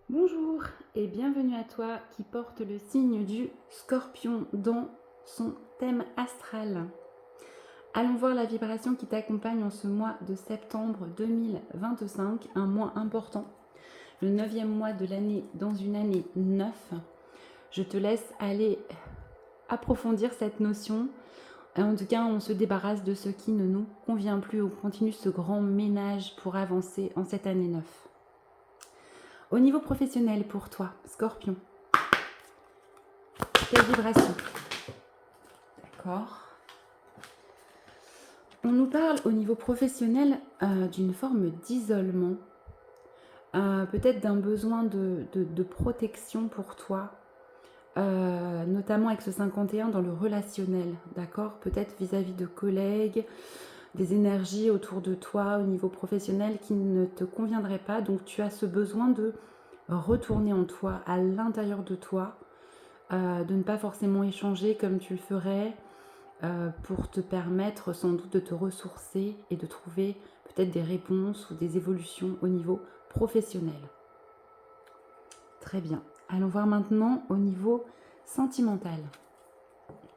Bonjour et bienvenue à toi qui porte le signe du Scorpion dans son thème astral. Allons voir la vibration qui t'accompagne en ce mois de septembre 2025, un mois important, le 9e mois de l'année dans une année 9. Je te laisse aller approfondir cette notion. En tout cas, on se débarrasse de ce qui ne nous convient plus. On continue ce grand ménage pour avancer en cette année 9. Au niveau professionnel pour toi, Scorpion, quelle vibration? D'accord. On nous parle au niveau professionnel d'une forme d'isolement, peut-être d'un besoin de protection pour toi, notamment avec ce 51 dans le relationnel, d'accord? Peut-être vis-à-vis de collègues, des énergies autour de toi au niveau professionnel qui ne te conviendraient pas. Donc tu as ce besoin de retourner en toi, à l'intérieur de toi, de ne pas forcément échanger comme tu le ferais, pour te permettre sans doute de te ressourcer et de trouver peut-être des réponses ou des évolutions au niveau professionnel. Très bien. Allons voir maintenant au niveau sentimental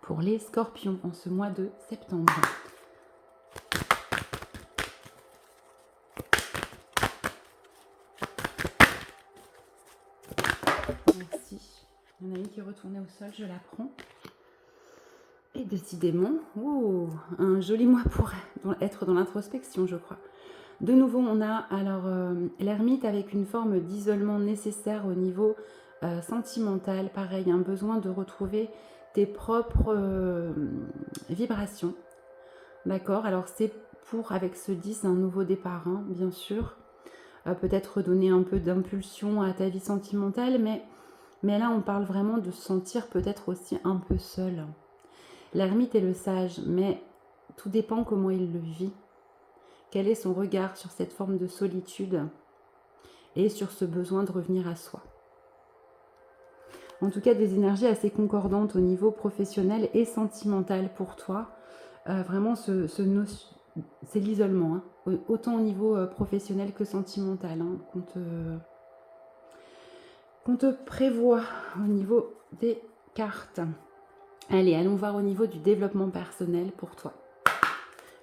pour les Scorpions en ce mois de septembre. Merci. Il y en a une qui est retournée au sol, je la prends. Et décidément, un joli mois pour être dans l'introspection, je crois. De nouveau, on a alors l'ermite avec une forme d'isolement nécessaire au niveau sentimental. Pareil, un besoin de retrouver tes propres vibrations. D'accord, alors c'est pour, avec ce 10, un nouveau départ, hein, bien sûr. Peut-être redonner un peu d'impulsion à ta vie sentimentale, mais là, on parle vraiment de se sentir peut-être aussi un peu seul. L'ermite est le sage, mais tout dépend comment il le vit. Quel est son regard sur cette forme de solitude et sur ce besoin de revenir à soi. En tout cas, des énergies assez concordantes au niveau professionnel et sentimental pour toi. Vraiment, c'est l'isolement, hein, autant au niveau professionnel que sentimental, hein, qu'on te prévoit au niveau des cartes. Allez, allons voir au niveau du développement personnel pour toi.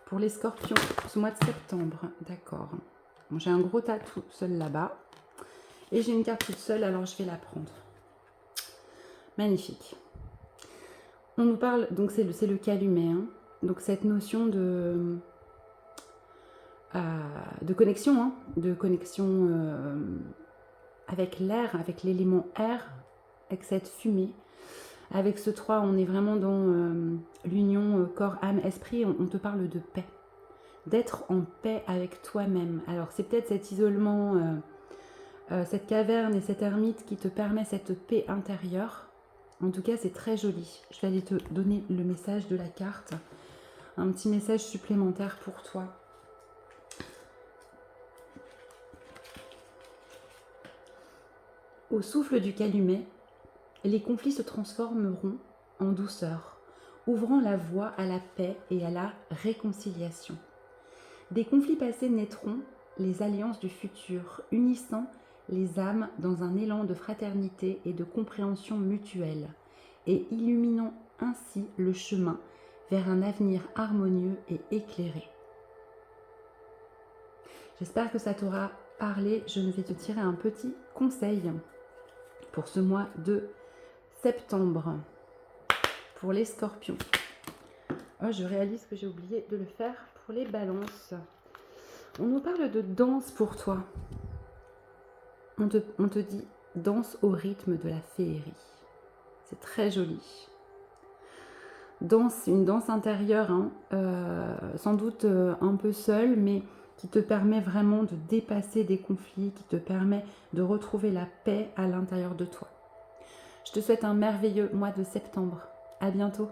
Pour les Scorpions, ce mois de septembre, d'accord. Bon, j'ai un gros tas tout seul là-bas. Et j'ai une carte toute seule, alors je vais la prendre. Magnifique. On nous parle, donc c'est le calumet, hein, donc cette notion de connexion, hein, de connexion avec l'air, avec l'élément air, avec cette fumée. Avec ce 3, on est vraiment dans l'union corps, âme, esprit. On te parle de paix, d'être en paix avec toi-même. Alors c'est peut-être cet isolement, cette caverne et cette ermite qui te permet cette paix intérieure. En tout cas, c'est très joli. Je vais aller te donner le message de la carte. Un petit message supplémentaire pour toi. Au souffle du calumet, les conflits se transformeront en douceur, ouvrant la voie à la paix et à la réconciliation. Des conflits passés naîtront les alliances du futur, unissant les âmes dans un élan de fraternité et de compréhension mutuelle, et illuminant ainsi le chemin vers un avenir harmonieux et éclairé. J'espère que ça t'aura parlé. Je vais te tirer un petit conseil pour ce mois de septembre pour les Scorpions. Oh, je réalise que j'ai oublié de le faire pour les Balances. On nous parle de danse pour toi. On te dit danse au rythme de la féerie. C'est très joli. Danse, une danse intérieure, hein, sans doute un peu seule, mais qui te permet vraiment de dépasser des conflits, qui te permet de retrouver la paix à l'intérieur de toi. Je te souhaite un merveilleux mois de septembre. À bientôt.